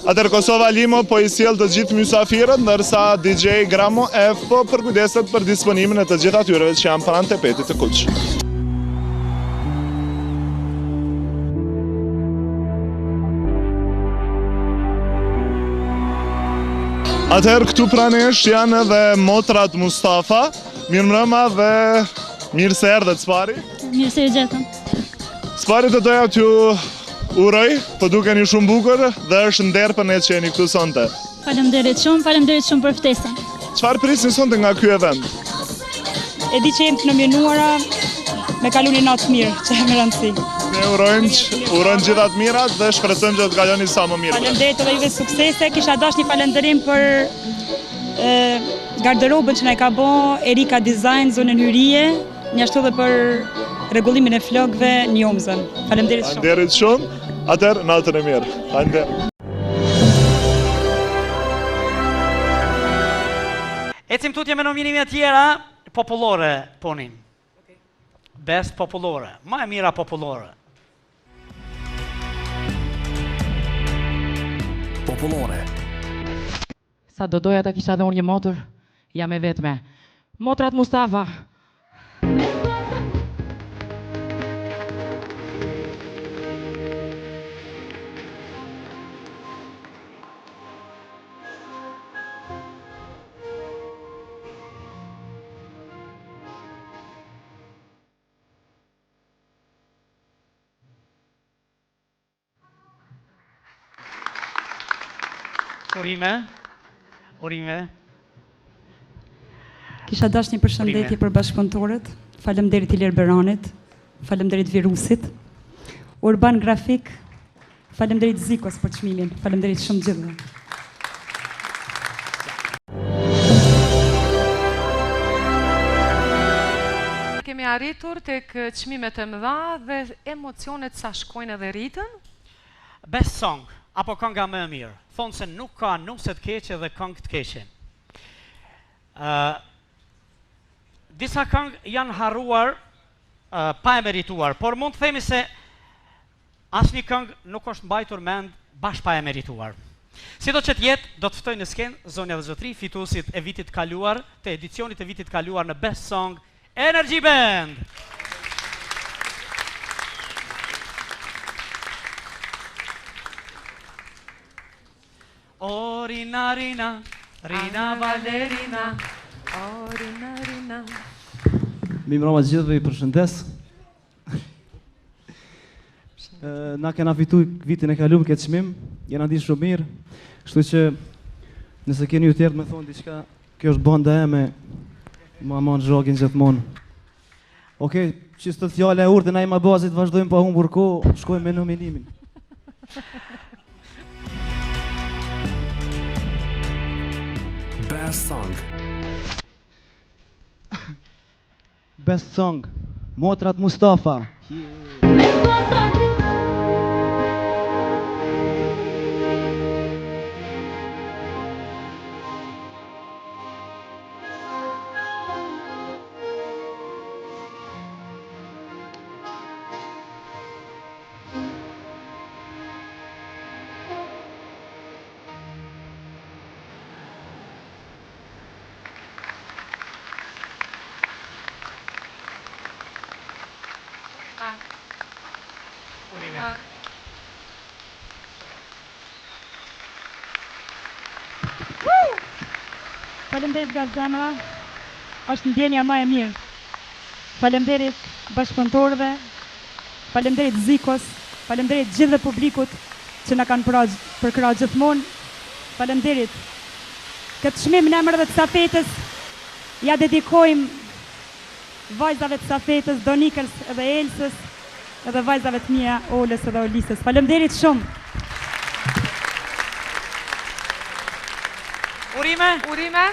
Atër Kosova Limo po i sjell të gjithë mysafirët, ndërsa DJ Gramo F po përkujdeset për disponimin e të gjithë atyreve që janë pranë tapetit të kuq. Atëherë këtu pranesh janë edhe motrat Mustafa, mirëmbrëma dhe mirë se erdhët Spari. Mirë se gjetëm. Spari të doja t'ju uroj, po dukeni shumë bukur dhe është nder për ne që jeni këtu sonte. Faleminderit shumë për ftesën. Çfarë prisni sonte nga ky event? E di që jemi të nominuara me kalu një natë mirë, që e më rëndësi. Ne urojmë gjithat mirat dhe shpresojmë që të kaloni sa më mirë. Faleminderit edhe juve suksese. Kisha dash një falënderim për garderobën që na ka bë Erika Design zonën Hyrie, njashtu edhe për rregullimin e flokëve në Jomzën. Faleminderit shumë. Faleminderit shumë. Atëherë natën e mirë. Faleminderit. Ecim tutje me nominime tjera popullore ponin. Best popullore, ma e mira popullore. Popullore. Sa do doja ta kisha dhe unë një motor, jam e vetme. Motrat Mustafa. Urime. Kisha dash një përshëndetje për bashkëpunëtorët. Faleminderit Ilir Beranit, faleminderit Virusit. Urban Grafik, faleminderit Zikos për çmimin. Faleminderit shumë gjithëve. Kemi arritur tek çmimet e mëdha dhe emocionet sa shkojnë edhe rritën. Best song, apo kënga më e mirë. Thonë se nuk ka nuse të keqe dhe këngë të keqe. Disa këngë janë harruar pa e merituar, por mund të themi se asnjë këngë nuk është mbajtur mend bash pa e merituar. Si do që të jetë, do të ftoj në skenë Zonja dhe Zotri, fituesit e vitit kaluar, të edicionit e vitit kaluar në Best Song Energy Band. O Rina Rina, Rina Valerina, o Rina Rina. Mirëmbrëma gjithëve, ju përshëndes. Na kena fitu vitin e kaluar këtë çmim, jena di shumë mirë, kështu që nëse keni ju tjerë me thonë diçka, kjo është banda eme, ma mon zhogin gjithmonë. Okej, që së të fjale e urtë, na i ma bazit vazhdojmë pa humbur kohë, shkojmë me nominimin. Best Song. Best Song, Motrat Mustafa. Faleminderit Gazana, është ndjenja më e mirë. Faleminderit bashkëpunëtorëve, faleminderit Zikos, faleminderit gjithë publikut që na kanë përkrahur gjithmonë. Faleminderit. Këtë çmim në emër të stafetës ja dedikojmë vajzave të stafetës, Donikës edhe Elsës, edhe vajzave të mia, Olës edhe Olisës. Faleminderit shumë. Urime. Urime.